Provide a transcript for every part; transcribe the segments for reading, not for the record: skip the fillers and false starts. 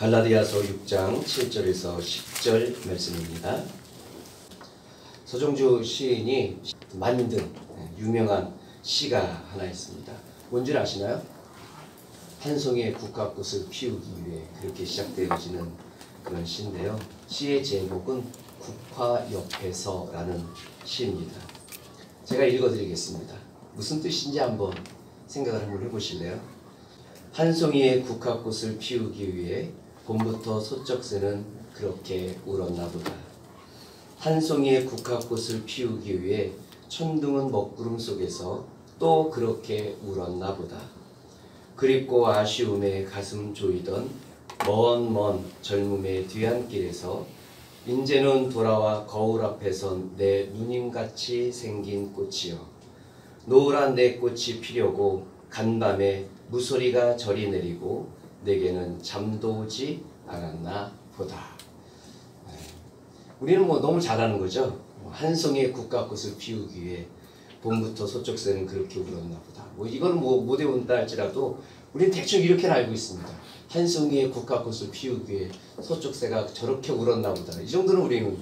갈라디아서 6장 7절에서 10절 말씀입니다. 서정주 시인이 만든 유명한 시가 하나 있습니다. 뭔지 아시나요? 한 송이의 국화꽃을 피우기 위해 그렇게 시작되어지는 그런 시인데요. 시의 제목은 국화 옆에서라는 시입니다. 제가 읽어드리겠습니다. 무슨 뜻인지 한번 생각을 한번 해보실래요? 한 송이의 국화꽃을 피우기 위해 봄부터 소쩍새는 그렇게 울었나 보다. 한 송이의 국화꽃을 피우기 위해 천둥은 먹구름 속에서 또 그렇게 울었나 보다. 그립고 아쉬움에 가슴 조이던 먼 젊음의 뒤안길에서 인제는 돌아와 거울 앞에 선 내 누님같이 생긴 꽃이여. 노란 내 꽃이 피려고 간밤에 무소리가 저리 내리고 내게는 잠도 오지 않았나 보다. 우리는 너무 잘하는 거죠. 한 송이의 국화꽃을 피우기 위해 봄부터 소쩍새는 그렇게 울었나 보다. 이거는 못 외운다 할지라도 우리는 대충 이렇게는 알고 있습니다. 한 송이의 국화꽃을 피우기 위해 소쩍새가 저렇게 울었나 보다. 이 정도는 우리는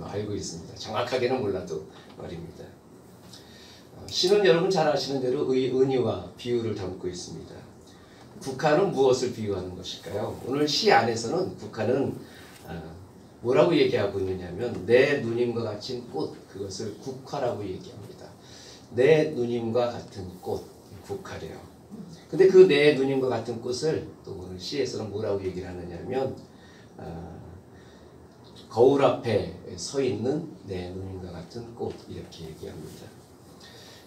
알고 있습니다. 정확하게는 몰라도 말입니다. 시는 여러분 잘 아시는 대로 은유와 비유를 담고 있습니다. 국화는 무엇을 비유하는 것일까요? 오늘 시 안에서는 국화는 뭐라고 얘기하고 있느냐면 내 누님과 같은 꽃, 그것을 국화라고 얘기합니다. 내 누님과 같은 꽃, 국화래요. 근데 그 내 누님과 같은 꽃을 또 오늘 시에서는 뭐라고 얘기를 하느냐면 거울 앞에 서 있는 내 누님과 같은 꽃, 이렇게 얘기합니다.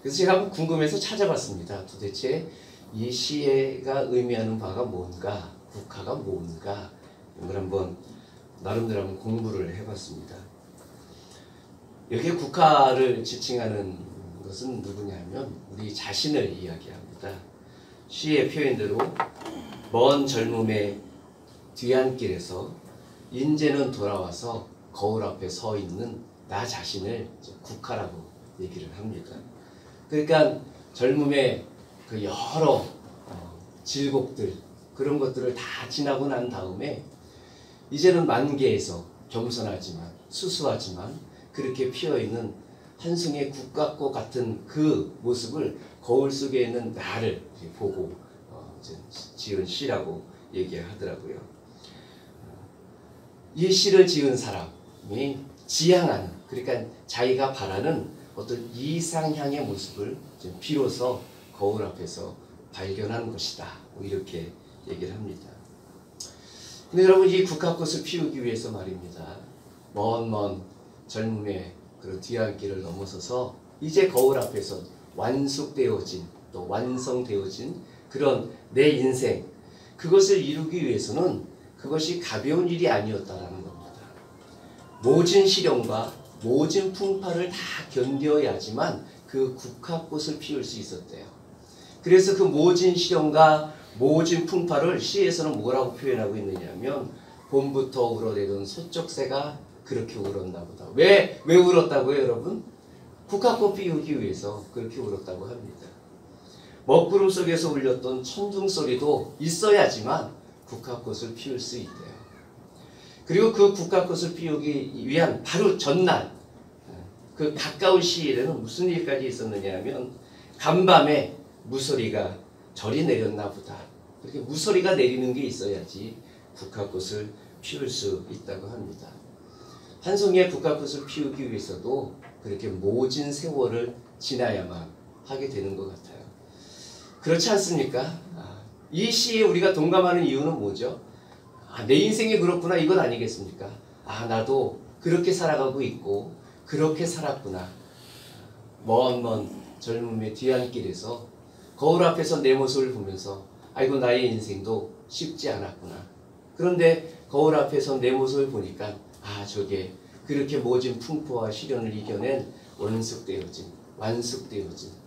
그래서 제가 한번 궁금해서 찾아봤습니다. 도대체 이 시가 의미하는 바가 뭔가, 국화가 뭔가, 이걸 한번 나름대로 한번 공부를 해봤습니다. 여기에 국화를 지칭하는 것은 누구냐면 우리 자신을 이야기합니다. 시의 표현대로 먼 젊음의 뒤안길에서 인제는 돌아와서 거울 앞에 서 있는 나 자신을 국화라고 얘기를 합니다. 그러니까 젊음의 그 여러 질곡들, 그런 것들을 다 지나고 난 다음에 이제는 만개에서 겸손하지만 수수하지만 그렇게 피어있는 한 송이의 국화꽃 같은 그 모습을 거울 속에 있는 나를 보고 지은 시라고 얘기하더라고요. 이 시를 지은 사람이 지향하는, 그러니까 자기가 바라는 어떤 이상향의 모습을 비로소 거울 앞에서 발견한 것이다. 이렇게 얘기를 합니다. 근데 여러분, 이 국화꽃을 피우기 위해서 말입니다. 먼 젊음의 그런 뒤안길을 넘어서서 이제 거울 앞에서 완숙되어진, 또 완성되어진 그런 내 인생, 그것을 이루기 위해서는 그것이 가벼운 일이 아니었다라는 겁니다. 모진 시련과 모진 풍파를 다 견뎌야지만 그 국화꽃을 피울 수 있었대요. 그래서 그 모진 시련과 모진 풍파를 시에서는 뭐라고 표현하고 있느냐면 봄부터 울어대던 소쩍새가 그렇게 울었나 보다. 왜 울었다고요, 여러분? 국화꽃 피우기 위해서 그렇게 울었다고 합니다. 먹구름 속에서 울렸던 천둥 소리도 있어야지만 국화꽃을 피울 수 있대요. 그리고 그 국화꽃을 피우기 위한 바로 전날, 그 가까운 시일에는 무슨 일까지 있었느냐 하면 간밤에 무소리가 절이 내렸나 보다. 그렇게 무소리가 내리는 게 있어야지 국화꽃을 피울 수 있다고 합니다. 한 송이의 국화꽃을 피우기 위해서도 그렇게 모진 세월을 지나야만 하게 되는 것 같아요. 그렇지 않습니까? 이 시에 우리가 동감하는 이유는 뭐죠? 내 인생이 그렇구나, 이건 아니겠습니까? 나도 그렇게 살아가고 있고 그렇게 살았구나. 먼 젊음의 뒤안길에서 거울 앞에서 내 모습을 보면서 아이고, 나의 인생도 쉽지 않았구나. 그런데 거울 앞에서 내 모습을 보니까 저게 그렇게 모진 풍포와 시련을 이겨낸 완숙되어진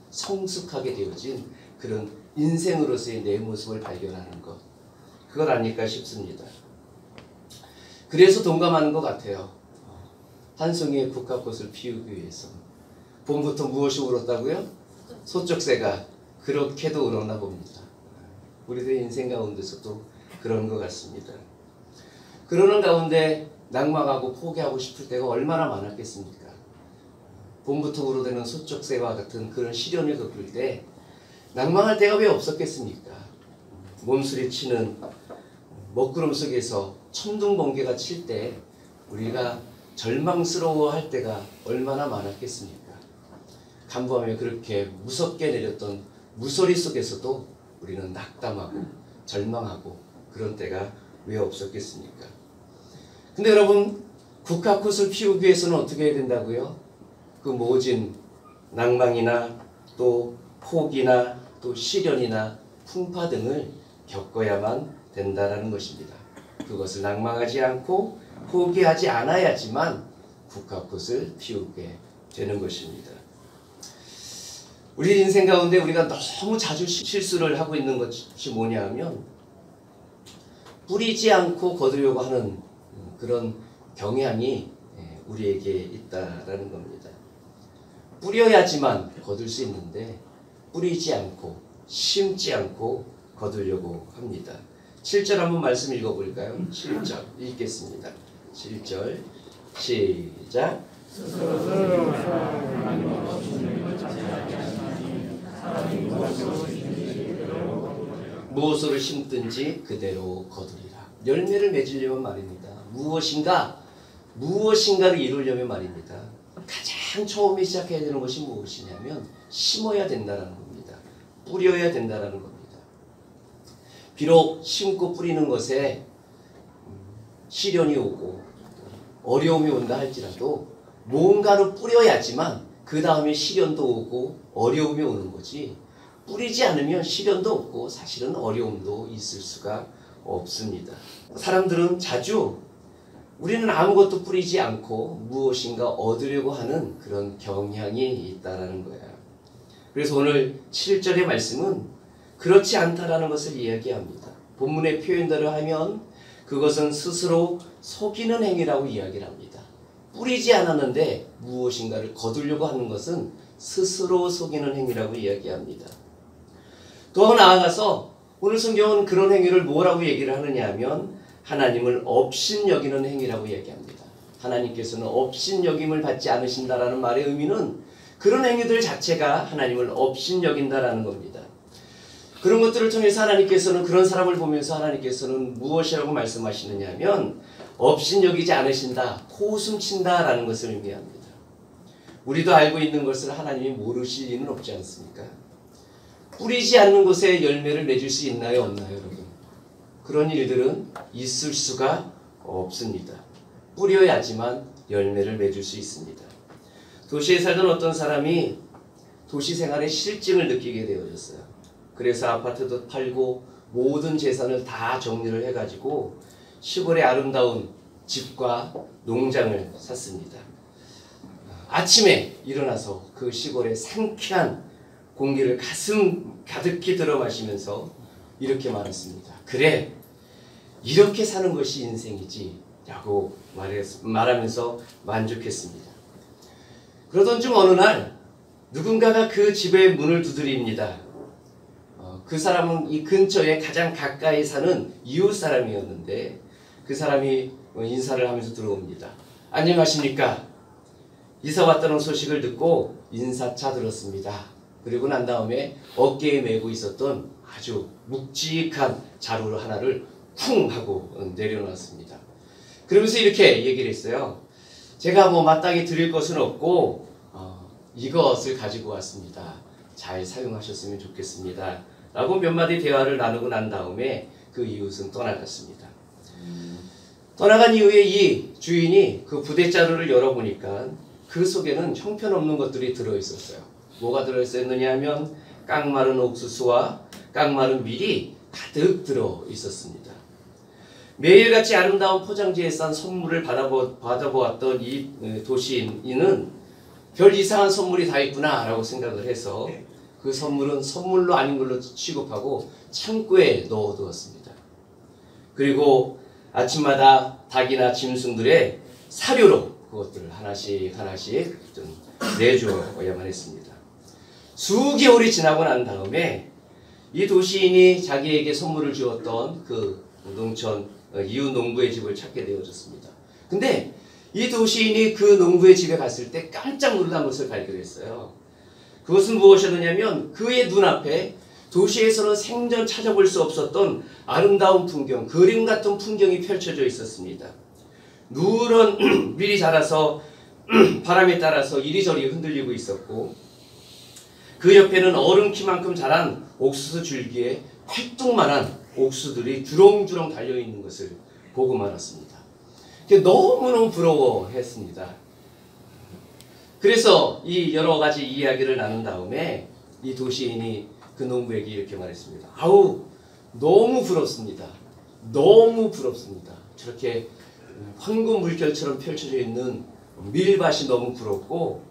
성숙하게 되어진 그런 인생으로서의 내 모습을 발견하는 것, 그걸 아닐까 싶습니다. 그래서 동감하는 것 같아요. 한 송이의 국화꽃을 피우기 위해서 봄부터 무엇이 울었다고요? 소쩍새가 그렇게도 울었나 봅니다. 우리들의 인생 가운데서도 그런 것 같습니다. 그러는 가운데 낙망하고 포기하고 싶을 때가 얼마나 많았겠습니까? 봄부터 우러대는 소쩍새와 같은 그런 시련을 겪을 때 낙망할 때가 왜 없었겠습니까? 몸수리치는 먹구름 속에서 천둥 번개가 칠 때 우리가 절망스러워할 때가 얼마나 많았겠습니까? 간밤에 그렇게 무섭게 내렸던 무소리 속에서도 우리는 낙담하고 절망하고 그런 때가 왜 없었겠습니까? 근데 여러분, 국화꽃을 피우기 위해서는 어떻게 해야 된다고요? 그 모진 낭망이나 또 포기나 또 시련이나 풍파 등을 겪어야만 된다라는 것입니다. 그것을 낭망하지 않고 포기하지 않아야지만 국화꽃을 피우게 되는 것입니다. 우리 인생 가운데 우리가 너무 자주 실수를 하고 있는 것이 뭐냐 하면 뿌리지 않고 거두려고 하는 그런 경향이 우리에게 있다라는 겁니다. 뿌려야지만 거둘 수 있는데 뿌리지 않고 심지 않고 거두려고 합니다. 7절 한번 말씀 읽어볼까요? 7절 읽겠습니다. 7절 시작. 무엇을 심든지 그대로 거두리라. 열매를 맺으려면 말입니다. 무엇인가를 이루려면 말입니다. 가장 처음에 시작해야 되는 것이 무엇이냐면 심어야 된다는 겁니다. 뿌려야 된다는 겁니다. 비록 심고 뿌리는 것에 시련이 오고 어려움이 온다 할지라도 뭔가를 뿌려야지만 그 다음에 시련도 오고 어려움이 오는 거지, 뿌리지 않으면 시련도 없고 사실은 어려움도 있을 수가 없습니다. 사람들은 자주 우리는 아무것도 뿌리지 않고 무엇인가 얻으려고 하는 그런 경향이 있다라는 거야. 그래서 오늘 7절의 말씀은 그렇지 않다라는 것을 이야기합니다. 본문의 표현대로 하면 그것은 스스로 속이는 행위라고 이야기를 합니다. 뿌리지 않았는데 무엇인가를 거두려고 하는 것은 스스로 속이는 행위라고 이야기합니다. 더 나아가서 오늘 성경은 그런 행위를 뭐라고 얘기를 하느냐 하면 하나님을 업신여기는 행위라고 얘기합니다. 하나님께서는 업신여김을 받지 않으신다라는 말의 의미는 그런 행위들 자체가 하나님을 업신여긴다라는 겁니다. 그런 것들을 통해서 하나님께서는 그런 사람을 보면서 하나님께서는 무엇이라고 말씀하시느냐 하면 업신여기지 않으신다, 코웃음친다라는 것을 의미합니다. 우리도 알고 있는 것을 하나님이 모르실 리는 없지 않습니까? 뿌리지 않는 곳에 열매를 맺을 수 있나요, 없나요, 여러분? 그런 일들은 있을 수가 없습니다. 뿌려야지만 열매를 맺을 수 있습니다. 도시에 살던 어떤 사람이 도시 생활의 실증을 느끼게 되어졌어요. 그래서 아파트도 팔고 모든 재산을 다 정리를 해가지고 시골의 아름다운 집과 농장을 샀습니다. 아침에 일어나서 그 시골의 상쾌한 공기를 가슴 가득히 들어 마시면서 이렇게 말했습니다. 그래, 이렇게 사는 것이 인생이지 라고 말하면서 만족했습니다. 그러던 중 어느 날 누군가가 그 집의 문을 두드립니다. 그 사람은 이 근처에 가장 가까이 사는 이웃 사람이었는데 그 사람이 인사를 하면서 들어옵니다. 안녕하십니까? 이사 왔다는 소식을 듣고 인사차 들었습니다. 그리고 난 다음에 어깨에 메고 있었던 아주 묵직한 자루 하나를 쿵 하고 내려놨습니다. 그러면서 이렇게 얘기를 했어요. 제가 마땅히 드릴 것은 없고 이것을 가지고 왔습니다. 잘 사용하셨으면 좋겠습니다. 라고 몇 마디 대화를 나누고 난 다음에 그 이웃은 떠나갔습니다. 떠나간 이후에 이 주인이 그 부대자루를 열어보니까 그 속에는 형편없는 것들이 들어있었어요. 뭐가 들어있었느냐 하면 깡마른 옥수수와 깡마른 밀이 가득 들어있었습니다. 매일같이 아름다운 포장지에 싼 선물을 받아보았던 이 도시인은 별 이상한 선물이 다 있구나 라고 생각을 해서 그 선물은 선물로 아닌 걸로 취급하고 창고에 넣어두었습니다. 그리고 아침마다 닭이나 짐승들의 사료로 그것들을 하나씩 좀 내주어야만 했습니다. 수개월이 지나고 난 다음에 이 도시인이 자기에게 선물을 주었던 그 농촌 이웃 농부의 집을 찾게 되어졌습니다. 근데 이 도시인이 그 농부의 집에 갔을 때 깜짝 놀란 것을 발견했어요. 그것은 무엇이었느냐면 그의 눈앞에 도시에서는 생전 찾아볼 수 없었던 아름다운 풍경, 그림 같은 풍경이 펼쳐져 있었습니다. 누런 밀이 자라서 바람에 따라서 이리저리 흔들리고 있었고, 그 옆에는 어른 키만큼 자란 옥수수 줄기에 활뚝만한 옥수들이 주렁주렁 달려있는 것을 보고 말았습니다. 너무너무 부러워했습니다. 그래서 이 여러 가지 이야기를 나눈 다음에 이 도시인이 그 농부에게 이렇게 말했습니다. 아우, 너무 부럽습니다. 너무 부럽습니다. 저렇게 황금 물결처럼 펼쳐져 있는 밀밭이 너무 부럽고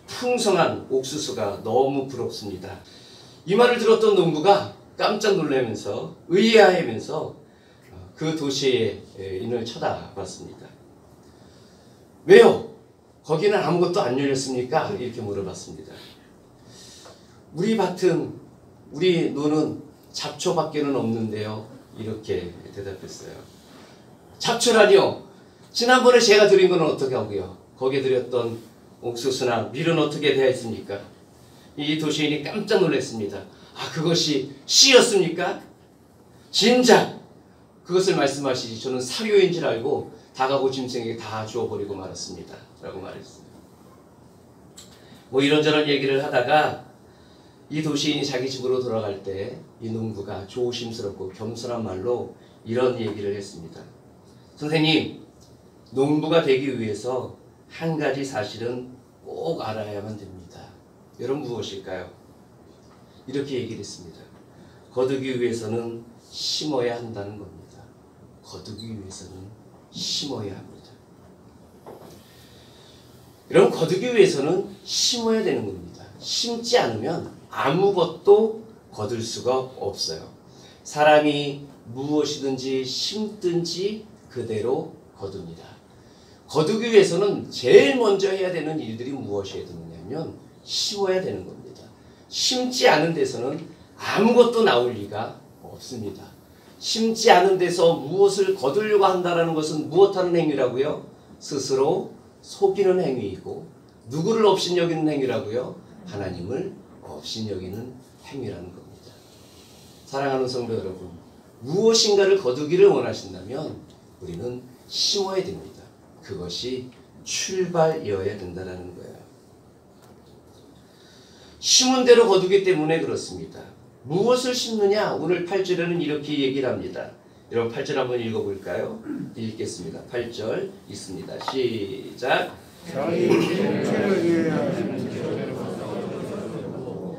풍성한 옥수수가 너무 부럽습니다. 이 말을 들었던 농부가 깜짝 놀라면서 의아해하면서 그 도시인을 쳐다봤습니다. 왜요? 거기는 아무것도 안 열렸습니까? 이렇게 물어봤습니다. 우리 밭은, 우리 논은 잡초밖에는 없는데요. 이렇게 대답했어요. 잡초라니요? 지난번에 제가 드린 건 어떻게 하고요? 거기에 드렸던 옥수수나 밀은 어떻게 되어 있습니까? 이 도시인이 깜짝 놀랐습니다. 아, 그것이 씨였습니까? 진작 그것을 말씀하시지 저는 사료인 줄 알고 다가고 짐승에게 다 주워버리고 말았습니다. 라고 말했어요. 뭐 이런저런 얘기를 하다가 이 도시인이 자기 집으로 돌아갈 때 이 농부가 조심스럽고 겸손한 말로 이런 얘기를 했습니다. 선생님, 농부가 되기 위해서 한 가지 사실은 꼭 알아야만 됩니다. 여러분 무엇일까요? 이렇게 얘기를 했습니다. 거두기 위해서는 심어야 한다는 겁니다. 거두기 위해서는 심어야 합니다. 여러분, 거두기 위해서는 심어야 되는 겁니다. 심지 않으면 아무것도 거둘 수가 없어요. 사람이 무엇이든지 심든지 그대로 거둡니다. 거두기 위해서는 제일 먼저 해야 되는 일들이 무엇이어야 되느냐면 심어야 되는 겁니다. 심지 않은 데서는 아무것도 나올 리가 없습니다. 심지 않은 데서 무엇을 거두려고 한다는 것은 무엇하는 행위라고요? 스스로 속이는 행위이고, 누구를 업신여기는 행위라고요? 하나님을 업신여기는 행위라는 겁니다. 사랑하는 성도 여러분, 무엇인가를 거두기를 원하신다면 우리는 심어야 됩니다. 그것이 출발이어야 된다는 거예요. 심은 대로 거두기 때문에 그렇습니다. 무엇을 심느냐? 오늘 8절에는 이렇게 얘기를 합니다. 여러분 8절 한번 읽어볼까요? 읽겠습니다. 8절 있습니다. 시작.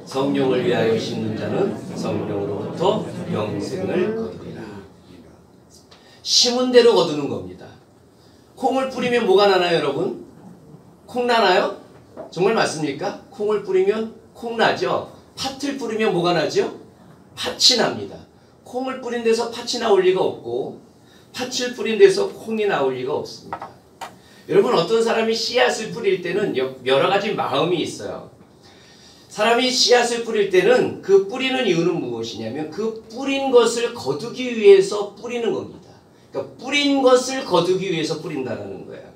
성령을 위하여 심는 자는 성령으로부터 영생을 거두리라. 심은 대로 거두는 겁니다. 콩을 뿌리면 뭐가 나나요, 여러분? 콩 나나요? 정말 맞습니까? 콩을 뿌리면 콩 나죠? 팥을 뿌리면 뭐가 나죠? 팥이 납니다. 콩을 뿌린 데서 팥이 나올 리가 없고, 팥을 뿌린 데서 콩이 나올 리가 없습니다. 여러분, 어떤 사람이 씨앗을 뿌릴 때는 여러 가지 마음이 있어요. 사람이 씨앗을 뿌릴 때는 그 뿌리는 이유는 무엇이냐면 그 뿌린 것을 거두기 위해서 뿌리는 겁니다. 그러니까 뿌린 것을 거두기 위해서 뿌린다는 거예요.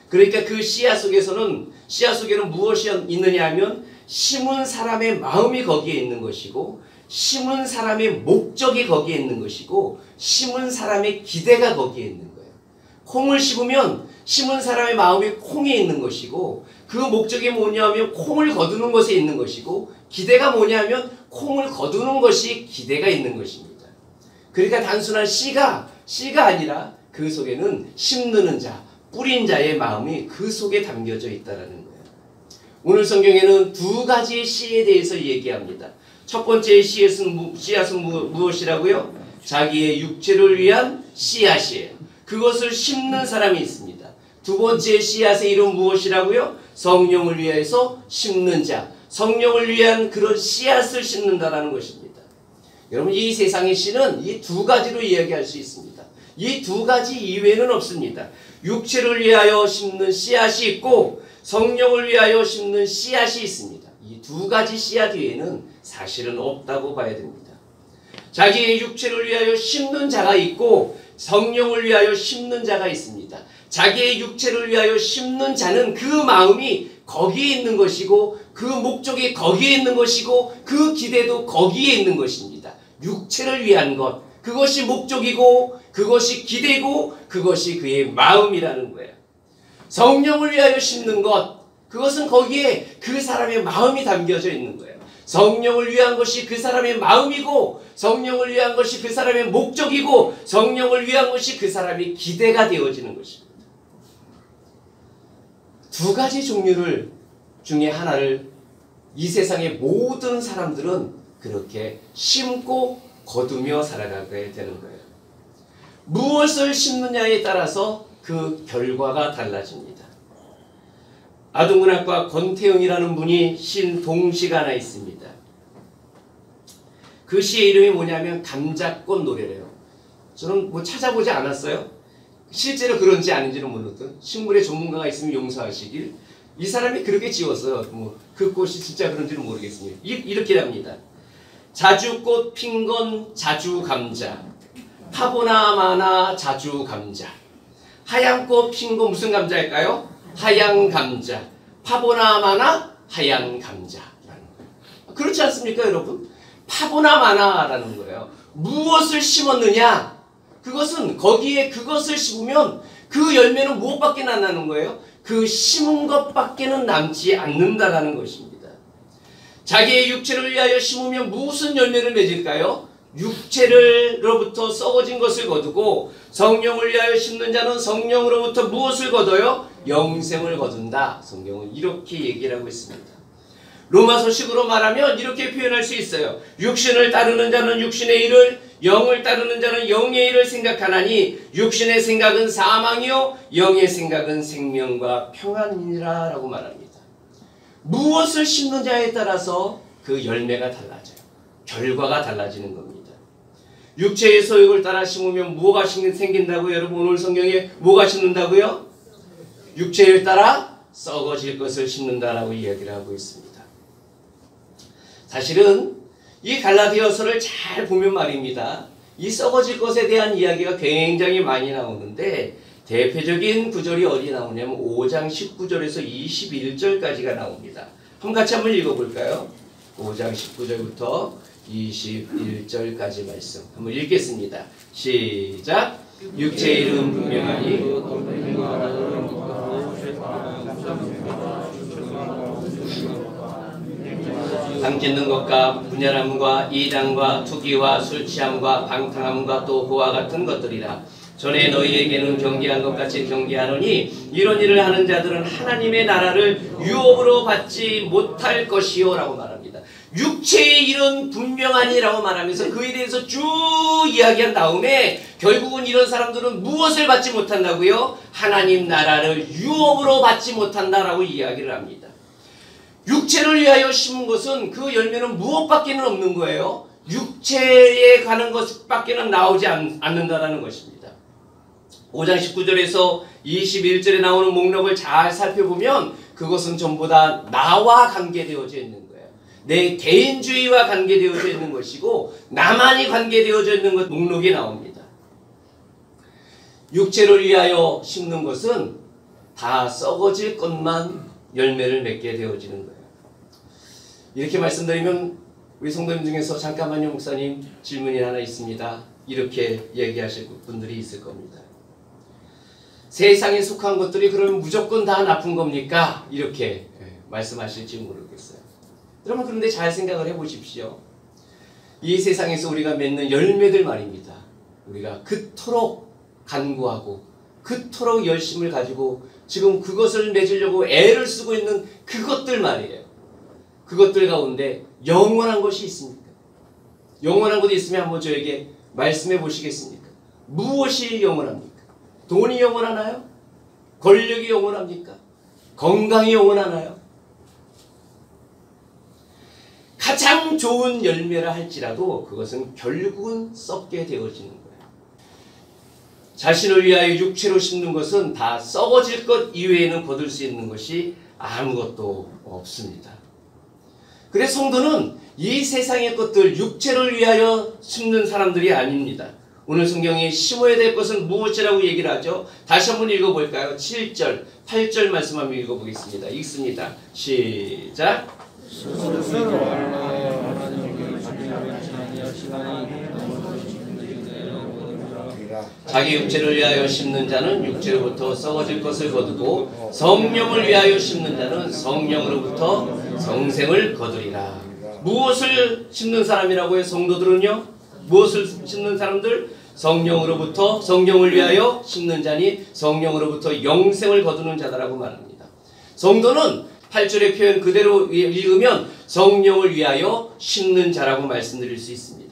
그러니까 그 씨앗 속에는 무엇이 있느냐 하면 심은 사람의 마음이 거기에 있는 것이고, 심은 사람의 목적이 거기에 있는 것이고, 심은 사람의 기대가 거기에 있는 거예요. 콩을 심으면 심은 사람의 마음이 콩에 있는 것이고, 그 목적이 뭐냐면 콩을 거두는 것에 있는 것이고, 기대가 뭐냐면 콩을 거두는 것이 기대가 있는 것입니다. 그러니까 단순한 씨가 아니라 그 속에는 심는 자, 뿌린 자의 마음이 그 속에 담겨져 있다는 거예요. 오늘 성경에는 두 가지 씨에 대해서 얘기합니다. 첫 번째 씨앗은 무엇이라고요? 자기의 육체를 위한 씨앗이에요. 그것을 심는 사람이 있습니다. 두 번째 씨앗의 이름 무엇이라고요? 성령을 위해서 심는 자, 성령을 위한 그런 씨앗을 심는다라는 것입니다. 여러분, 이 세상의 씨는 이 두 가지로 이야기할 수 있습니다. 이 두 가지 이외에는 없습니다. 육체를 위하여 심는 씨앗이 있고 성령을 위하여 심는 씨앗이 있습니다. 이 두 가지 씨앗 외에는 사실은 없다고 봐야 됩니다. 자기의 육체를 위하여 심는 자가 있고 성령을 위하여 심는 자가 있습니다. 자기의 육체를 위하여 심는 자는 그 마음이 거기에 있는 것이고 그 목적이 거기에 있는 것이고 그 기대도 거기에 있는 것입니다. 육체를 위한 것, 그것이 목적이고 그것이 기대고 그것이 그의 마음이라는 거예요. 성령을 위하여 심는 것, 그것은 거기에 그 사람의 마음이 담겨져 있는 거예요. 성령을 위한 것이 그 사람의 마음이고 성령을 위한 것이 그 사람의 목적이고 성령을 위한 것이 그 사람의 기대가 되어지는 것입니다. 두 가지 종류를 중에 하나를 이 세상의 모든 사람들은 그렇게 심고 거두며 살아가게 되는 거예요. 무엇을 심느냐에 따라서 그 결과가 달라집니다. 아동문학과 권태영이라는 분이 쓴 동시가 하나 있습니다. 그 시의 이름이 뭐냐면 감자꽃 노래래요. 저는 뭐 찾아보지 않았어요. 실제로 그런지 아닌지는 모르거든. 식물의 전문가가 있으면 용서하시길. 이 사람이 그렇게 지었어요. 뭐 그 꽃이 진짜 그런지는 모르겠습니다. 이렇게 합니다. 자주꽃 핀 건 자주 감자, 파보나 마나 자주 감자. 하얀 꽃 핀 건 무슨 감자일까요? 하얀 감자. 파보나 마나 하얀 감자라는 거예요. 그렇지 않습니까, 여러분? 파보나 마나라는 거예요. 무엇을 심었느냐? 그것은 거기에 그것을 심으면 그 열매는 무엇밖에 안 나는 거예요? 그 심은 것밖에는 남지 않는다라는 것입니다. 자기의 육체를 위하여 심으면 무슨 열매를 맺을까요? 육체로부터 썩어진 것을 거두고 성령을 위하여 심는 자는 성령으로부터 무엇을 거둬요? 영생을 거둔다. 성경은 이렇게 얘기를 하고 있습니다. 로마서식으로 말하면 이렇게 표현할 수 있어요. 육신을 따르는 자는 육신의 일을, 영을 따르는 자는 영의 일을 생각하나니 육신의 생각은 사망이요 영의 생각은 생명과 평안이니라 라고 말합니다. 무엇을 심는 자에 따라서 그 열매가 달라져요. 결과가 달라지는 겁니다. 육체의 소욕을 따라 심으면 뭐가 생긴다고요? 여러분, 오늘 성경에 뭐가 심는다고요? 육체를 따라 썩어질 것을 심는다라고 이야기를 하고 있습니다. 사실은 이 갈라디아서를 잘 보면 말입니다. 이 썩어질 것에 대한 이야기가 굉장히 많이 나오는데 대표적인 구절이 어디 나오냐면 5장 19절에서 21절까지가 나옵니다. 같이 한번 읽어볼까요? 5장 19절부터 21절까지 말씀 한번 읽겠습니다. 시작. 육체의 이름 분명하니 당 짓는 것과 분열함과 이단과 투기와 술취함과 방탕함과 또 그와 같은 것들이라. 전에 너희에게는 경계한 것 같이 경계하노니 이런 일을 하는 자들은 하나님의 나라를 유업으로 받지 못할 것이요 라고 말합니다. 육체의 일은 분명하니라고 말하면서 그에 대해서 쭉 이야기한 다음에 결국은 이런 사람들은 무엇을 받지 못한다고요? 하나님 나라를 유업으로 받지 못한다라고 이야기를 합니다. 육체를 위하여 심은 것은 그 열매는 무엇밖에는 없는 거예요. 육체에 가는 것밖에는 나오지 않는다라는 것입니다. 5장 19절에서 21절에 나오는 목록을 잘 살펴보면 그것은 전부 다 나와 관계되어져 있는 거예요. 내 개인주의와 관계되어져 있는 것이고 나만이 관계되어져 있는 것 목록이 나옵니다. 육체를 위하여 심는 것은 다 썩어질 것만 열매를 맺게 되어지는 거예요. 이렇게 말씀드리면 우리 성도님 중에서 잠깐만요 목사님 질문이 하나 있습니다. 이렇게 얘기하실 분들이 있을 겁니다. 세상에 속한 것들이 그러면 무조건 다 나쁜 겁니까? 이렇게 말씀하실지 모르겠어요. 여러분 그런데 잘 생각을 해보십시오. 이 세상에서 우리가 맺는 열매들 말입니다. 우리가 그토록 간구하고 그토록 열심을 가지고 지금 그것을 맺으려고 애를 쓰고 있는 그것들 말이에요. 그것들 가운데 영원한 것이 있습니까? 영원한 것이 있으면 한번 저에게 말씀해 보시겠습니까? 무엇이 영원합니까? 돈이 영원하나요? 권력이 영원합니까? 건강이 영원하나요? 가장 좋은 열매라 할지라도 그것은 결국은 썩게 되어지는 거예요. 자신을 위하여 육체로 심는 것은 다 썩어질 것 이외에는 거둘 수 있는 것이 아무것도 없습니다. 그래서 성도는 이 세상의 것들, 육체를 위하여 심는 사람들이 아닙니다. 오늘 성경이 심어야 될 것은 무엇이라고 얘기를 하죠? 다시 한번 읽어볼까요? 7절, 8절 말씀 한번 읽어보겠습니다. 읽습니다. 시작. 자기 육체를 위하여 심는 자는 육체로부터 썩어질 것을 거두고 성령을 위하여 심는 자는 성령으로부터 영생을 거두리라. 무엇을 심는 사람이라고요? 성도들은요? 무엇을 심는 사람들? 성령으로부터, 성령을 위하여 심는 자니 성령으로부터 영생을 거두는 자다라고 말합니다. 성도는 8절의 표현 그대로 읽으면 성령을 위하여 심는 자라고 말씀드릴 수 있습니다.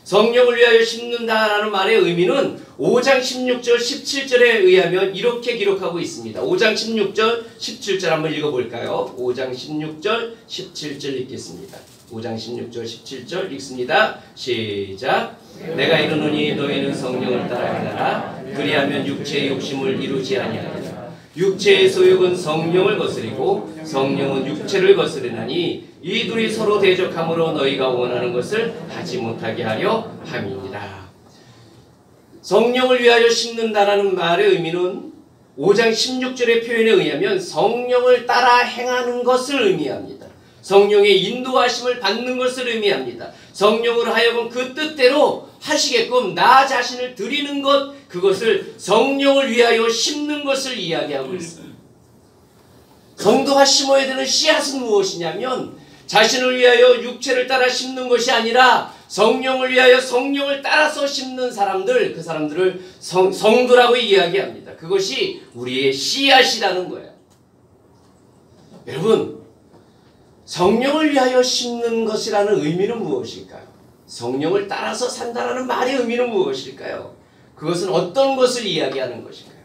성령을 위하여 심는다라는 말의 의미는 5장 16절 17절에 의하면 이렇게 기록하고 있습니다. 5장 16절 17절 한번 읽어볼까요? 5장 16절 17절 읽겠습니다. 5장 16절 17절 읽습니다. 시작. 내가 이르노니 너희는 성령을 따라 행하라. 그리하면 육체의 욕심을 이루지 아니하리라. 육체의 소욕은 성령을 거스리고 성령은 육체를 거스르나니 이 둘이 서로 대적함으로 너희가 원하는 것을 하지 못하게 하려 함이니라. 성령을 위하여 심는다라는 말의 의미는 5장 16절의 표현에 의하면 성령을 따라 행하는 것을 의미합니다. 성령의 인도하심을 받는 것을 의미합니다. 성령으로 하여금 그 뜻대로 하시게끔 나 자신을 드리는 것, 그것을 성령을 위하여 심는 것을 이야기하고 있습니다. 성도가 심어야 되는 씨앗은 무엇이냐면 자신을 위하여 육체를 따라 심는 것이 아니라 성령을 위하여 성령을 따라서 심는 사람들, 그 사람들을 성도라고 이야기합니다. 그것이 우리의 씨앗이라는 거예요. 여러분, 성령을 위하여 심는 것이라는 의미는 무엇일까요? 성령을 따라서 산다라는 말의 의미는 무엇일까요? 그것은 어떤 것을 이야기하는 것일까요?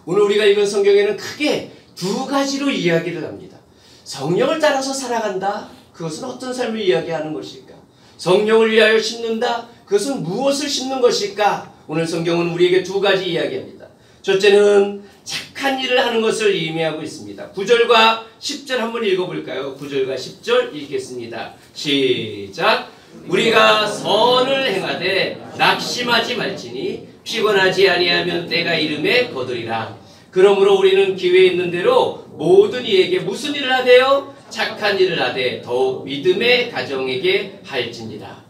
오늘 우리가 읽은 성경에는 크게 두 가지로 이야기를 합니다. 성령을 따라서 살아간다. 그것은 어떤 삶을 이야기하는 것일까? 성령을 위하여 심는다. 그것은 무엇을 심는 것일까? 오늘 성경은 우리에게 두 가지 이야기합니다. 첫째는 착한 일을 하는 것을 의미하고 있습니다. 9절과 10절 한번 읽어볼까요? 9절과 10절 읽겠습니다. 시작. 우리가 선을 행하되 낙심하지 말지니 피곤하지 아니하면 때가 이름에 거두리라. 그러므로 우리는 기회 있는 대로 모든 이에게 무슨 일을 하되요? 착한 일을 하되 더욱 믿음의 가정에게 할지니라.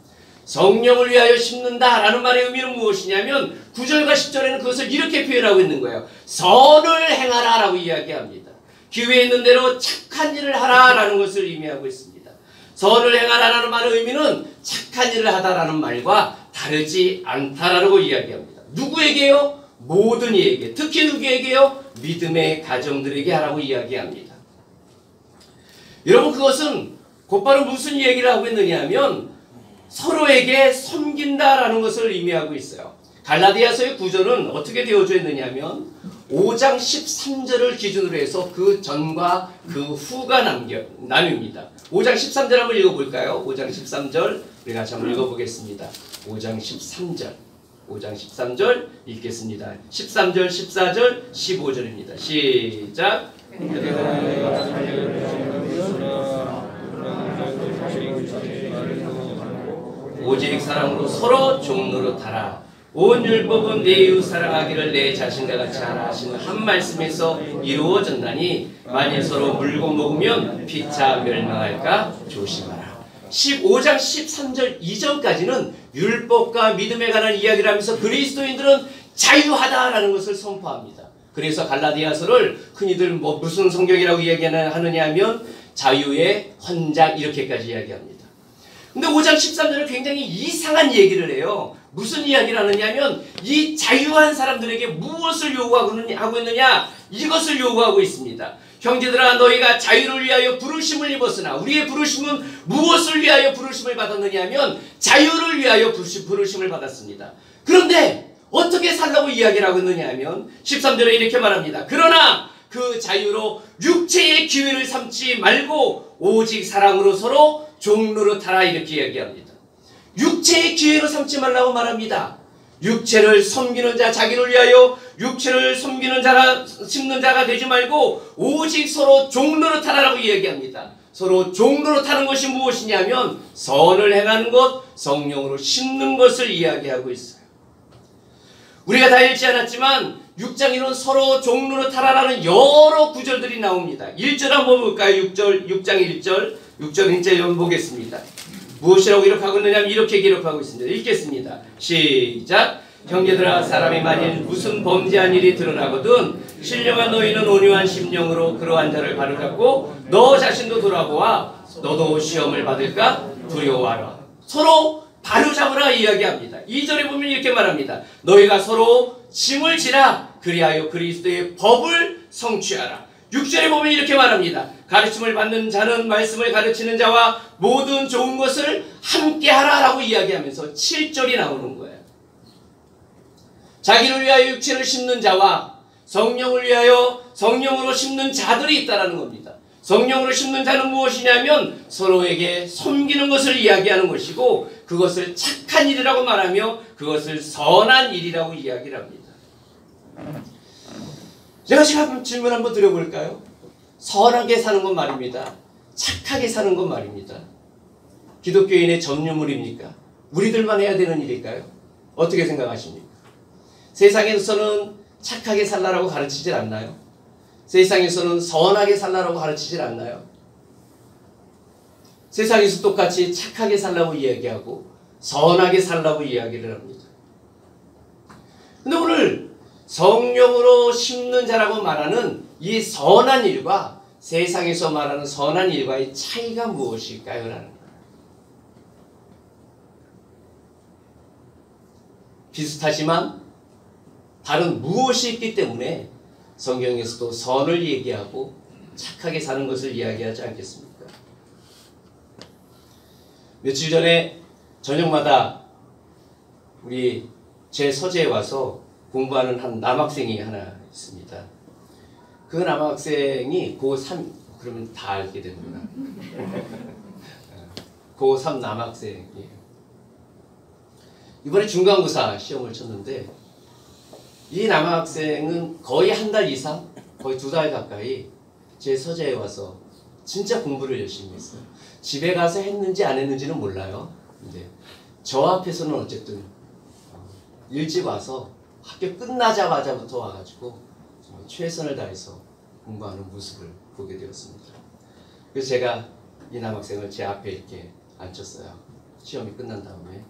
성령을 위하여 심는다라는 말의 의미는 무엇이냐면 9절과 10절에는 그것을 이렇게 표현하고 있는 거예요. 선을 행하라 라고 이야기합니다. 기회 있는 대로 착한 일을 하라라는 것을 의미하고 있습니다. 선을 행하라라는 말의 의미는 착한 일을 하다라는 말과 다르지 않다라고 이야기합니다. 누구에게요? 모든 이에게. 특히 누구에게요? 믿음의 가정들에게 하라고 이야기합니다. 여러분, 그것은 곧바로 무슨 얘기를 하고 있느냐 하면 서로에게 섬긴다라는 것을 의미하고 있어요. 갈라디아서의 구절은 어떻게 되어져 있느냐면 5장 13절을 기준으로 해서 그 전과 그 후가 나뉩니다. 5장 13절 한번 읽어볼까요? 5장 13절 우리 같이 한번 읽어보겠습니다. 5장 13절 5장 13절 읽겠습니다. 13절, 14절, 15절입니다. 시작. 오직 사랑으로 서로 종노릇하라. 온 율법은 내 이웃 사랑하기를 내 자신과 같이 하라 하시는 한 말씀에서 이루어졌나니 만일 서로 물고 먹으면 피차 멸망할까 조심하라. 15장 13절 이전까지는 율법과 믿음에 관한 이야기를 하면서 그리스도인들은 자유하다라는 것을 선포합니다. 그래서 갈라디아서를 흔히들 무슨 성경이라고 이야기하느냐 하면 자유의 헌장 이렇게까지 이야기합니다. 근데 5장 13절은 굉장히 이상한 얘기를 해요. 무슨 이야기를 하느냐면 이 자유한 사람들에게 무엇을 요구하고 있느냐? 이것을 요구하고 있습니다. 형제들아, 너희가 자유를 위하여 부르심을 입었으나 우리의 부르심은 무엇을 위하여 부르심을 받았느냐 하면 자유를 위하여 부르심을 받았습니다. 그런데 어떻게 살라고 이야기를 하고 있느냐 하면 13절에 이렇게 말합니다. 그러나 그 자유로 육체의 기회를 삼지 말고 오직 사랑으로 서로 종노릇하라 이렇게 이야기합니다. 육체의 기회로 삼지 말라고 말합니다. 육체를 섬기는 자, 자기를 위하여 육체를 섬기는 자가 심는 자가 되지 말고 오직 서로 종노릇하라라고 이야기합니다. 서로 종로로 타는 것이 무엇이냐면 선을 행하는 것, 성령으로 심는 것을 이야기하고 있어요. 우리가 다 읽지 않았지만 6장에는 서로 종로로 타라라는 여러 구절들이 나옵니다. 1절 한번 볼까요? 6장 1절 1절 한번 보겠습니다. 무엇이라고 기록하고 있느냐면 이렇게 기록하고 있습니다. 읽겠습니다. 시작. 형제들아, 사람이 만일 무슨 범죄한 일이 드러나거든 신령한 너희는 온유한 심령으로 그러한 자를 바로잡고 너 자신도 돌아보아 너도 시험을 받을까 두려워하라. 서로 바로잡으라 이야기합니다. 2절에 보면 이렇게 말합니다. 너희가 서로 짐을 지라 그리하여 그리스도의 법을 성취하라. 6절에 보면 이렇게 말합니다. 가르침을 받는 자는 말씀을 가르치는 자와 모든 좋은 것을 함께하라 라고 이야기하면서 7절이 나오는 거예요. 자기를 위하여 육체를 심는 자와 성령을 위하여 성령으로 심는 자들이 있다는 겁니다. 성령으로 심는 자는 무엇이냐면 서로에게 섬기는 것을 이야기하는 것이고 그것을 착한 일이라고 말하며 그것을 선한 일이라고 이야기를 합니다. 제가 질문 한번 드려볼까요? 선하게 사는 건 말입니다. 착하게 사는 건 말입니다. 기독교인의 전유물입니까? 우리들만 해야 되는 일일까요? 어떻게 생각하십니까? 세상에서는 착하게 살라라고 가르치질 않나요? 세상에서는 선하게 살라라고 가르치질 않나요? 세상에서 똑같이 착하게 살라고 이야기하고 선하게 살라고 이야기를 합니다. 근데 오늘 성령으로 심는 자라고 말하는 이 선한 일과 세상에서 말하는 선한 일과의 차이가 무엇일까요? 라는 거예요. 비슷하지만 다른 무엇이 있기 때문에 성경에서도 선을 얘기하고 착하게 사는 것을 이야기하지 않겠습니까? 며칠 전에 저녁마다 우리 제 서재에 와서 공부하는 한 남학생이 하나 있습니다. 그 남학생이 고3, 그러면 다 알게 되는구나. 고3 남학생이에요. 이번에 중간고사 시험을 쳤는데 이 남학생은 거의 한 달 이상, 거의 2달 가까이 제 서재에 와서 진짜 공부를 열심히 했어요. 집에 가서 했는지 안 했는지는 몰라요. 근데 저 앞에서는 어쨌든 일찍 와서 학교 끝나자마자부터 와가지고 정말 최선을 다해서 공부하는 모습을 보게 되었습니다. 그래서 제가 이 남학생을 제 앞에 이렇게 앉혔어요. 시험이 끝난 다음에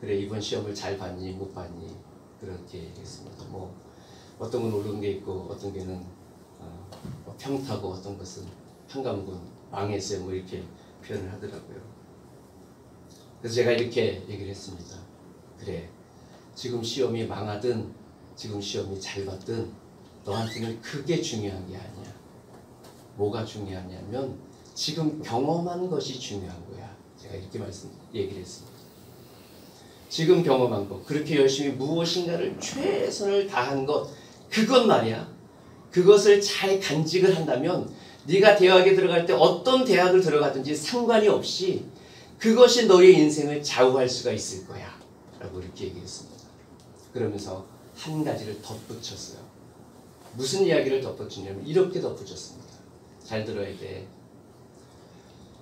그래 이번 시험을 잘 봤니 못 봤니 그렇게 얘기했습니다. 뭐 어떤 건 옳은 게 있고 어떤 게는 평타고 어떤 것은 한 과목은 망했어요. 뭐 이렇게 표현을 하더라고요. 그래서 제가 이렇게 얘기를 했습니다. 그래 지금 시험이 망하든 지금 시험이 잘 봤든 너한테는 그게 중요한 게 아니야. 뭐가 중요하냐면 지금 경험한 것이 중요한 거야. 제가 이렇게 얘기를 했습니다. 지금 경험한 것, 그렇게 열심히 무엇인가를 최선을 다한 것, 그것 말이야. 그것을 잘 간직을 한다면 네가 대학에 들어갈 때 어떤 대학을 들어가든지 상관이 없이 그것이 너의 인생을 좌우할 수가 있을 거야 라고 이렇게 얘기했습니다. 그러면서 한 가지를 덧붙였어요. 무슨 이야기를 덧붙이냐면 이렇게 덧붙였습니다. 잘 들어야 돼.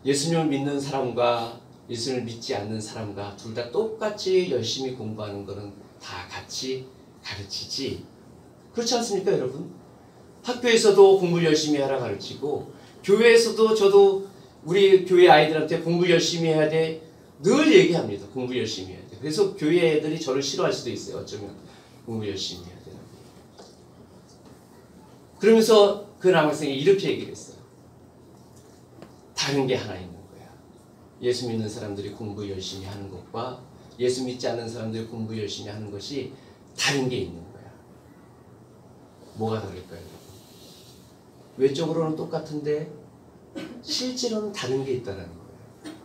예수님을 믿는 사람과 예수님을 믿지 않는 사람과 둘 다 똑같이 열심히 공부하는 것은 다 같이 가르치지. 그렇지 않습니까, 여러분? 학교에서도 공부 열심히 하라 가르치고 교회에서도 저도 우리 교회 아이들한테 공부 열심히 해야 돼. 늘 얘기합니다. 공부 열심히 해야 돼. 그래서 교회 애들이 저를 싫어할 수도 있어요. 어쩌면 공부 열심히 해야 되는. 그러면서 그 남학생이 이렇게 얘기를 했어요. 다른 게 하나 있는 거야. 예수 믿는 사람들이 공부 열심히 하는 것과 예수 믿지 않는 사람들이 공부 열심히 하는 것이 다른 게 있는 거야. 뭐가 다를까요? 외적으로는 똑같은데 실제로는 다른 게 있다는 거예요.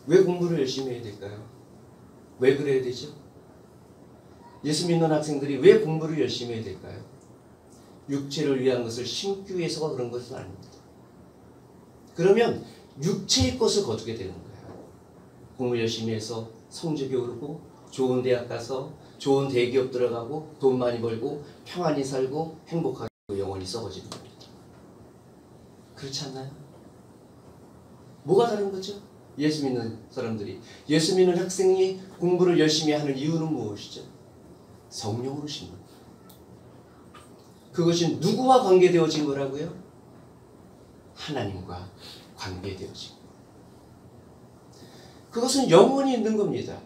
왜 공부를 열심히 해야 될까요? 왜 그래야 되죠? 예수 믿는 학생들이 왜 공부를 열심히 해야 될까요? 육체를 위한 것을 심기 위해서가 그런 것은 아닙니다. 그러면 육체의 것을 거두게 되는 거예요. 공부 열심히 해서 성적이 오르고 좋은 대학 가서 좋은 대기업 들어가고 돈 많이 벌고 평안히 살고 행복하게 영원히 썩어지는 겁니다. 그렇지 않나요? 뭐가 다른 거죠? 예수 믿는 사람들이, 예수 믿는 학생이 공부를 열심히 하는 이유는 무엇이죠? 성령으로 심는 거예요. 그것이 누구와 관계되어진 거라고요? 하나님과 관계되어진 거예요. 그것은 영원히 있는 겁니다.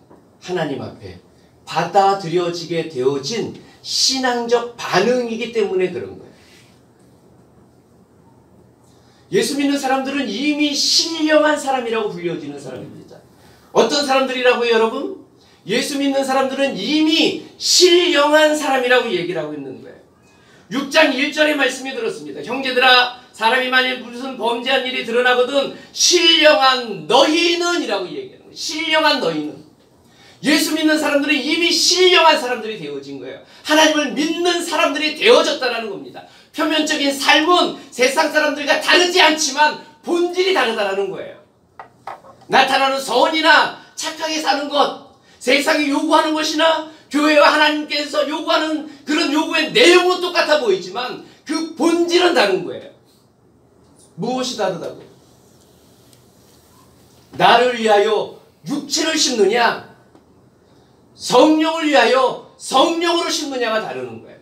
하나님 앞에 받아들여지게 되어진 신앙적 반응이기 때문에 그런 거예요. 예수 믿는 사람들은 이미 신령한 사람이라고 불려지는 사람입니다. 어떤 사람들이라고요, 여러분? 예수 믿는 사람들은 이미 신령한 사람이라고 얘기를 하고 있는 거예요. 6장 1절의 말씀이 들었습니다. 형제들아, 사람이 만일 무슨 범죄한 일이 드러나거든 신령한 너희는 이라고 얘기하는 거예요. 신령한 너희는. 예수 믿는 사람들은 이미 신령한 사람들이 되어진 거예요. 하나님을 믿는 사람들이 되어졌다는 겁니다. 표면적인 삶은 세상 사람들과 다르지 않지만 본질이 다르다는 거예요. 나타나는 선이나 착하게 사는 것, 세상이 요구하는 것이나 교회와 하나님께서 요구하는 그런 요구의 내용은 똑같아 보이지만 그 본질은 다른 거예요. 무엇이 다르다고? 나를 위하여 육체를 심느냐, 성령을 위하여 성령으로 심느냐가 다르는 거예요.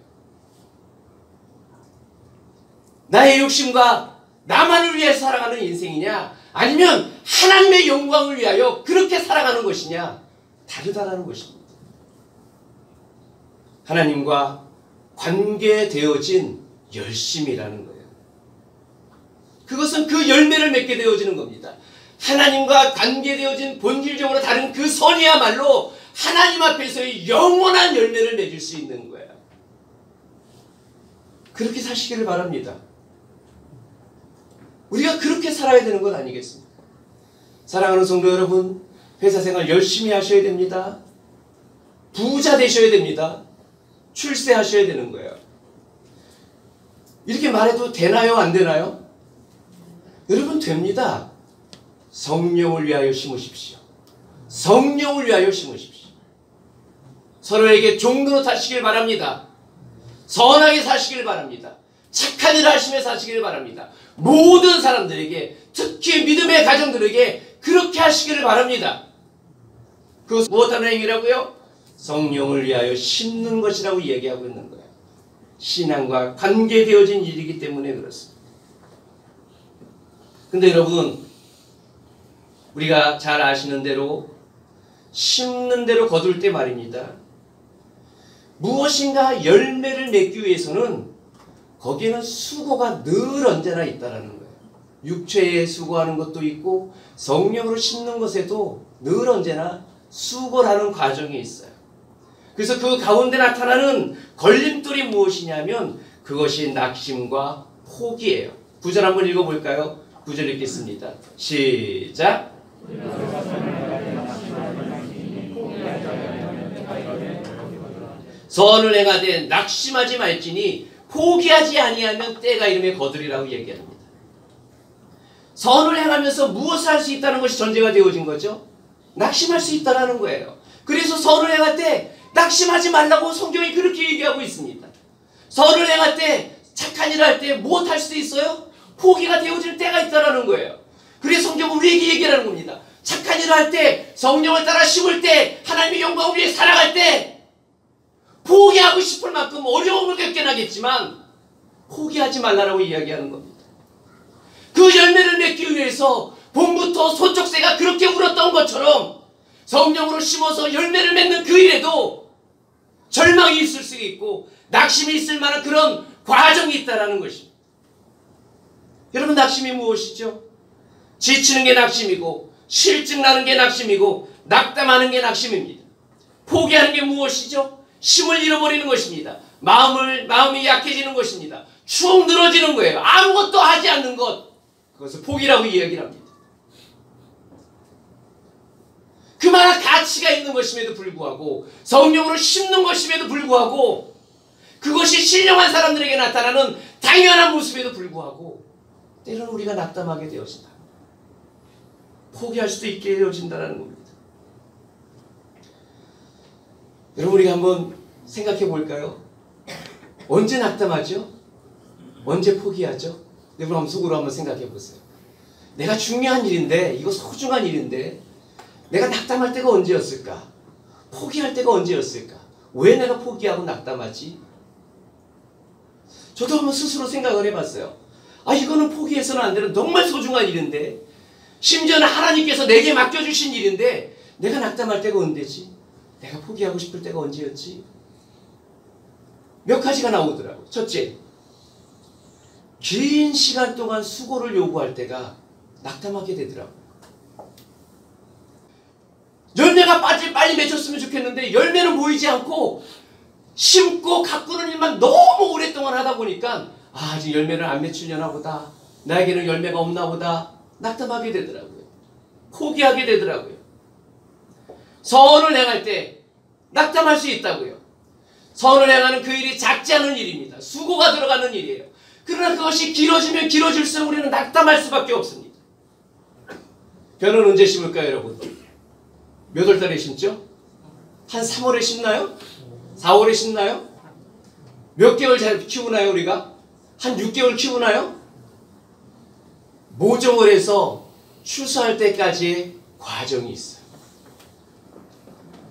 나의 욕심과 나만을 위해 살아가는 인생이냐, 아니면 하나님의 영광을 위하여 그렇게 살아가는 것이냐, 다르다라는 것입니다. 하나님과 관계되어진 열심이라는 거예요. 그것은 그 열매를 맺게 되어지는 겁니다. 하나님과 관계되어진 본질적으로 다른 그 선이야말로 하나님 앞에서의 영원한 열매를 맺을 수 있는 거예요. 그렇게 사시기를 바랍니다. 우리가 그렇게 살아야 되는 건 아니겠습니까? 사랑하는 성도 여러분, 회사생활 열심히 하셔야 됩니다. 부자 되셔야 됩니다. 출세하셔야 되는 거예요. 이렇게 말해도 되나요? 안 되나요? 여러분, 됩니다. 성령을 위하여 심으십시오. 성령을 위하여 심으십시오. 서로에게 종로로 사시길 바랍니다. 선하게 사시길 바랍니다. 착한 일을 하시며 사시길 바랍니다. 모든 사람들에게, 특히 믿음의 가정들에게 그렇게 하시기를 바랍니다. 그것은 무엇하는 행위라고요? 성령을 위하여 심는 것이라고 얘기하고 있는 거예요. 신앙과 관계되어진 일이기 때문에 그렇습니다. 근데 여러분, 우리가 잘 아시는 대로 심는 대로 거둘 때 말입니다. 무엇인가 열매를 맺기 위해서는 거기에는 수고가 늘 언제나 있다라는 거예요. 육체에 수고하는 것도 있고 성령으로 심는 것에도 늘 언제나 수고라는 과정이 있어요. 그래서 그 가운데 나타나는 걸림돌이 무엇이냐면 그것이 낙심과 포기예요. 9절 한번 읽어볼까요? 9절 읽겠습니다. 시작. 선을 행하되 낙심하지 말지니 포기하지 아니하면 때가 이름에 거두리라고 얘기합니다. 선을 행하면서 무엇을 할 수 있다는 것이 전제가 되어진 거죠? 낙심할 수 있다는 거예요. 그래서 선을 행할 때 낙심하지 말라고 성경이 그렇게 얘기하고 있습니다. 선을 행할 때, 착한 일을 할 때 무엇 할 수도 있어요? 포기가 되어질 때가 있다는 거예요. 그래서 성경은 우리에게 얘기하는 겁니다. 착한 일을 할 때, 성령을 따라 심을 때, 하나님의 영광을 위해 살아갈 때 포기하고 싶을 만큼 어려움을 겪게 하겠지만 포기하지 말라고 이야기하는 겁니다. 그 열매를 맺기 위해서 봄부터 소쩍새가 그렇게 울었던 것처럼 성령으로 심어서 열매를 맺는 그 일에도 절망이 있을 수 있고 낙심이 있을 만한 그런 과정이 있다는 것입니다. 여러분, 낙심이 무엇이죠? 지치는 게 낙심이고 실증 나는 게 낙심이고 낙담하는 게 낙심입니다. 포기하는 게 무엇이죠? 힘을 잃어버리는 것입니다. 마음이 약해지는 것입니다. 축 늘어지는 거예요. 아무것도 하지 않는 것, 그것을 포기라고 이야기를 합니다. 그만한 가치가 있는 것임에도 불구하고 성령으로 심는 것임에도 불구하고 그것이 신령한 사람들에게 나타나는 당연한 모습에도 불구하고 때로는 우리가 낙담하게 되어진다. 포기할 수도 있게 되어진다는 겁니다. 여러분, 우리가 한번 생각해 볼까요? 언제 낙담하죠? 언제 포기하죠? 여러분, 한번 속으로 한번 생각해 보세요. 내가 중요한 일인데, 이거 소중한 일인데 내가 낙담할 때가 언제였을까? 포기할 때가 언제였을까? 왜 내가 포기하고 낙담하지? 저도 한번 스스로 생각을 해봤어요. 아, 이거는 포기해서는 안 되는 정말 소중한 일인데, 심지어는 하나님께서 내게 맡겨주신 일인데 내가 낙담할 때가 언제지? 내가 포기하고 싶을 때가 언제였지? 몇 가지가 나오더라고요. 첫째, 긴 시간 동안 수고를 요구할 때가 낙담하게 되더라고요. 열매가 빨리 맺혔으면 좋겠는데 열매는 보이지 않고 심고 가꾸는 일만 너무 오랫동안 하다 보니까 아직 열매를 안 맺히려나 보다, 나에게는 열매가 없나 보다 낙담하게 되더라고요. 포기하게 되더라고요. 선을 행할 때 낙담할 수 있다고요. 선을 행하는 그 일이 작지 않은 일입니다. 수고가 들어가는 일이에요. 그러나 그것이 길어지면 길어질수록 우리는 낙담할 수밖에 없습니다. 벼는 언제 심을까요, 여러분? 몇 월 달에 심죠? 한 3월에 심나요? 4월에 심나요? 몇 개월 잘 키우나요, 우리가? 한 6개월 키우나요? 모종을 해서 추수할 때까지의 과정이 있어요.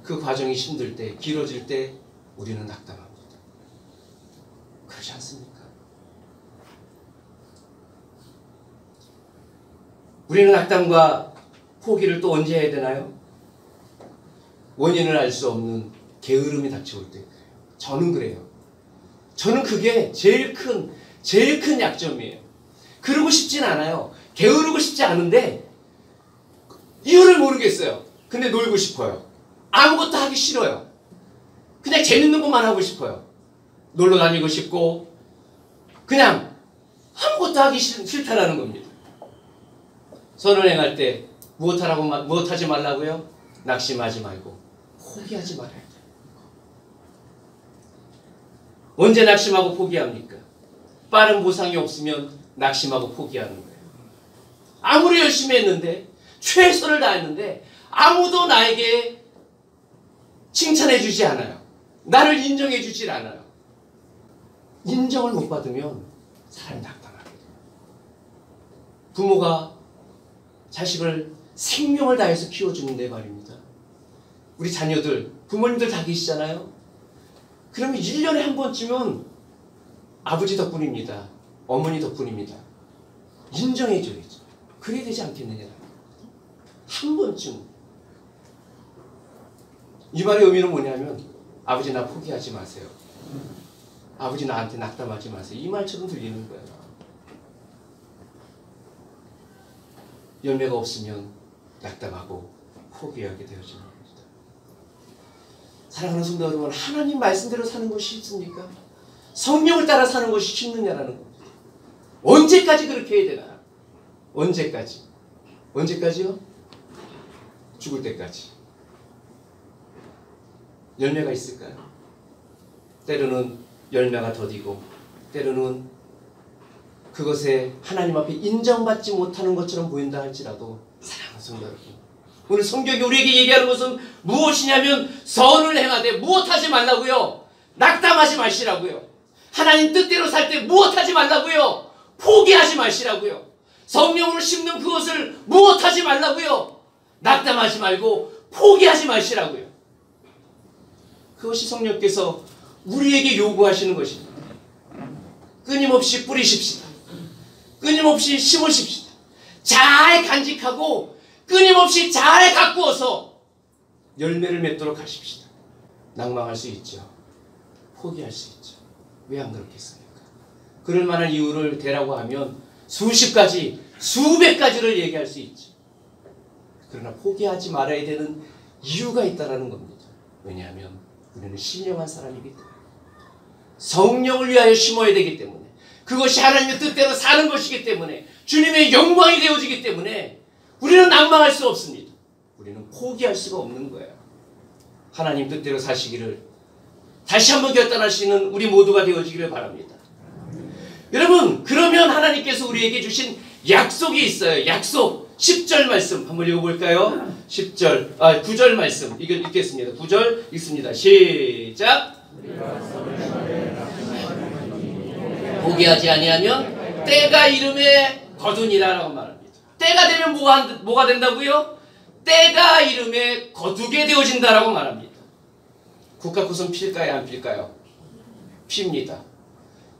그 과정이 힘들 때, 길어질 때 우리는 낙담합니다. 그렇지 않습니까? 우리는 낙담과 포기를 또 언제 해야 되나요? 원인을 알 수 없는 게으름이 닥쳐올 때. 저는 그래요. 저는 그게 제일 큰 약점이에요. 그러고 싶진 않아요. 게으르고 싶지 않은데 이유를 모르겠어요. 근데 놀고 싶어요. 아무것도 하기 싫어요. 그냥 재밌는 것만 하고 싶어요. 놀러 다니고 싶고 그냥 아무것도 하기 싫다라는 겁니다. 선을 행할 때 무엇하지 말라고요? 낙심하지 말고 포기하지 말아야 돼요. 언제 낙심하고 포기합니까? 빠른 보상이 없으면 낙심하고 포기하는 거예요. 아무리 열심히 했는데, 최선을 다했는데 아무도 나에게 칭찬해 주지 않아요. 나를 인정해 주질 않아요. 인정을 못 받으면 사람이 낙담하게 돼요. 부모가 자식을 생명을 다해서 키워주는데 말입니다. 우리 자녀들, 부모님들 다 계시잖아요. 그러면 1년에 한 번쯤은 아버지 덕분입니다. 어머니 덕분입니다. 인정해줘야죠. 그래야 되지 않겠느냐. 한 번쯤. 이 말의 의미는 뭐냐면 아버지 나 포기하지 마세요. 아버지 나한테 낙담하지 마세요. 이 말처럼 들리는 거예요. 열매가 없으면 낙담하고 포기하게 되어지는 겁니다. 사랑하는 성도 여러분, 하나님 말씀대로 사는 것이 쉽습니까? 성령을 따라 사는 것이 쉽느냐라는 겁니다. 언제까지 그렇게 해야 되나? 언제까지? 언제까지요? 죽을 때까지. 열매가 있을까요? 때로는 열매가 더디고 때로는 그것에 하나님 앞에 인정받지 못하는 것처럼 보인다 할지라도 사랑하는 성도 여러분, 오늘 성경이 우리에게 얘기하는 것은 무엇이냐면 선을 행하되 무엇하지 말라고요? 낙담하지 마시라고요. 하나님 뜻대로 살 때 무엇하지 말라고요? 포기하지 마시라고요. 성령으로 심는 그것을 무엇하지 말라고요? 낙담하지 말고 포기하지 마시라고요. 그것이 성령께서 우리에게 요구하시는 것입니다. 끊임없이 뿌리십시다. 끊임없이 심으십시다. 잘 간직하고 끊임없이 잘 가꾸어서 열매를 맺도록 하십시다. 낭망할 수 있죠. 포기할 수 있죠. 왜 안 그렇겠습니까? 그럴 만한 이유를 대라고 하면 수십 가지, 수백 가지를 얘기할 수 있죠. 그러나 포기하지 말아야 되는 이유가 있다는 겁니다. 왜냐하면 우리는 신령한 사람이기 때문에, 성령을 위하여 심어야 되기 때문에, 그것이 하나님의 뜻대로 사는 것이기 때문에, 주님의 영광이 되어지기 때문에 우리는 낭망할 수 없습니다. 우리는 포기할 수가 없는 거예요. 하나님 뜻대로 사시기를 다시 한번 결단하시는 우리 모두가 되어지기를 바랍니다. 여러분, 그러면 하나님께서 우리에게 주신 약속이 있어요. 약속. 10절 말씀 한번 읽어볼까요? 9절 말씀 읽겠습니다. 9절 읽습니다. 시작. 포기하지 아니하면 때가 이름에 거두니라라고 말합니다. 때가 되면 뭐가 된다고요? 때가 이름에 거두게 되어진다라고 말합니다. 국화꽃은 필까요, 안 필까요? 핍니다.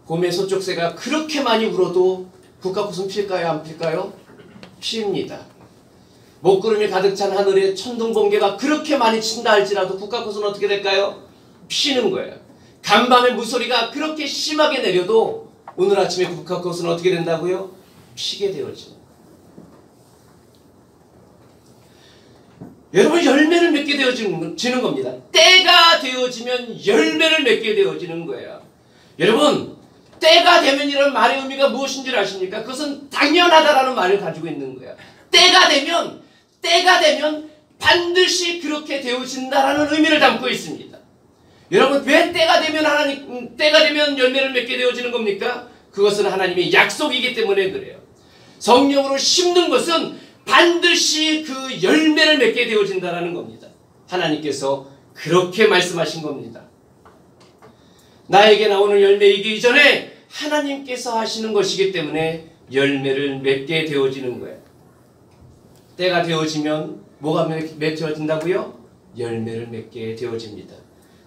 봄에 소쩍새가 그렇게 많이 울어도 국화꽃은 필까요, 안 필까요? 핍니다. 먹구름이 가득 찬 하늘에 천둥번개가 그렇게 많이 친다 할지라도 국화꽃은 어떻게 될까요? 피는 거예요. 간밤에 물소리가 그렇게 심하게 내려도 오늘 아침에 국화꽃은 어떻게 된다고요? 피게 되어지는 거예요. 여러분, 열매를 맺게 되어지는 겁니다. 때가 되어지면 열매를 맺게 되어지는 거예요. 여러분, 때가 되면이라는 말의 의미가 무엇인지 아십니까? 그것은 당연하다라는 말을 가지고 있는 거예요. 때가 되면 반드시 그렇게 되어진다라는 의미를 담고 있습니다. 여러분, 왜 때가 되면 열매를 맺게 되어지는 겁니까? 그것은 하나님의 약속이기 때문에 그래요. 성령으로 심는 것은 반드시 그 열매를 맺게 되어진다라는 겁니다. 하나님께서 그렇게 말씀하신 겁니다. 나에게 나오는 열매이기 이전에 하나님께서 하시는 것이기 때문에 열매를 맺게 되어지는 거예요. 때가 되어지면 뭐가 맺어진다고요? 열매를 맺게 되어집니다.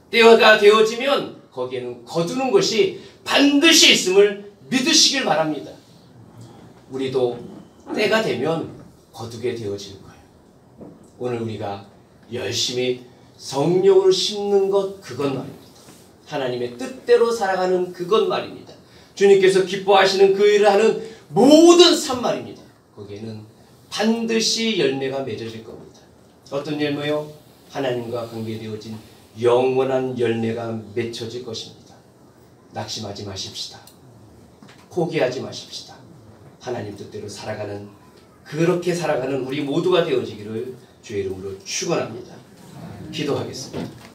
때가 되어지면 거기에는 거두는 것이 반드시 있음을 믿으시길 바랍니다. 우리도 때가 되면 거두게 되어질 거예요. 오늘 우리가 열심히 성령으로 심는 것, 그것 말입니다. 하나님의 뜻대로 살아가는 그것 말입니다. 주님께서 기뻐하시는 그 일을 하는 모든 삶 말입니다. 거기에는 반드시 열매가 맺어질 겁니다. 어떤 열매요? 하나님과 관계되어진 영원한 열매가 맺혀질 것입니다. 낙심하지 마십시다. 포기하지 마십시다. 하나님 뜻대로 그렇게 살아가는 우리 모두가 되어지기를 주의 이름으로 축원합니다. 기도하겠습니다.